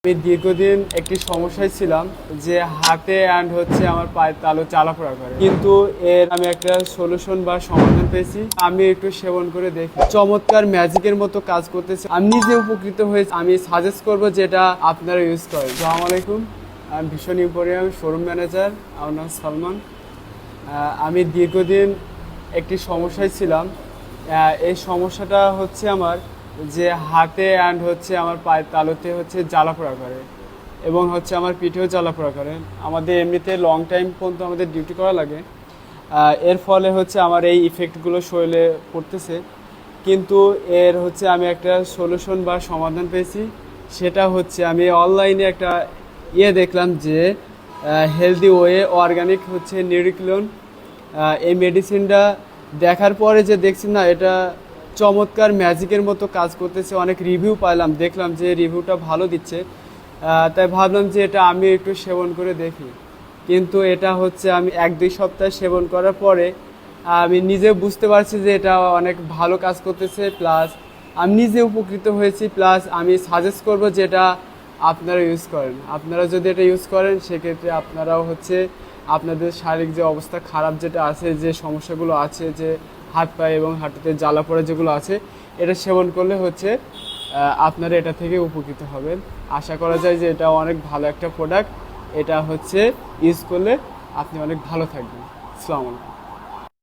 আমি দীর্ঘদিন একটি সমস্যায় ছিলাম যে হাতে অ্যান্ড আমার পায়ের তালু জ্বালাপোড়া করে, কিন্তু এর আমি একটা সলিউশন বা সমাধান পেয়েছি। আমি একটু সেবন করে দেখি, চমৎকার ম্যাজিকের মতো কাজ করতেছে। আমি নিজে উপকৃত হয়েছি। আমি সাজেস্ট করবো যেটা আপনারা ইউজ করেন। আসসালামু আলাইকুম, আমি ভীষণ ইম্পোরিয়াম শোরুম ম্যানেজার, আমার নাম সালমান। আমি দীর্ঘদিন একটি সমস্যায় ছিলাম। এই সমস্যাটা হচ্ছে আমার যে হাতে অ্যান্ড আমার পায়ের তালুতে জ্বালাপোড়া করে এবং আমার পিঠেও জ্বালাপোড়া করে। আমাদের এমনিতে লং টাইম পর্যন্ত আমাদের ডিউটি করা লাগে। এর ফলে আমার এই ইফেক্টগুলো শরীরে পড়তেছে, কিন্তু এর আমি একটা সলিউশন বা সমাধান পেয়েছি। সেটা আমি অনলাইনে একটা দেখলাম যে হেলদি ওয়ে অর্গানিক নিউরিক্লোন। এই মেডিসিনটা দেখার পরে যে দেখছি না, এটা চমৎকার ম্যাজিকের মতো কাজ করতেছে। অনেক রিভিউ পাইলাম, দেখলাম যে রিভিউটা ভালো দিচ্ছে। তাই ভাবলাম যে এটা আমি একটু সেবন করে দেখি। কিন্তু এটা আমি 1-2 সপ্তাহ সেবন করার পরে আমি নিজে বুঝতে পারছি যে এটা অনেক ভালো কাজ করতেছে, প্লাস আমি নিজে উপকৃত হয়েছি। প্লাস আমি সাজেস্ট করবো যে এটা আপনারা ইউজ করেন। আপনারা যদি এটা ইউজ করেন, সেক্ষেত্রে আপনারাও আপনাদের শারীরিক যে অবস্থা খারাপ যেটা আছে, যে সমস্যাগুলো আছে, যে হাত পায়ে এবং হাঁটুতে জ্বালা পোড়া যেগুলো আছে, এটা সেবন করলে আপনারা এটা থেকে উপকৃত হবেন। আশা করা যায় যে এটা অনেক ভালো একটা প্রোডাক্ট। এটা ইউজ করলে আপনি অনেক ভালো থাকবেন। আসসালামু আলাইকুম।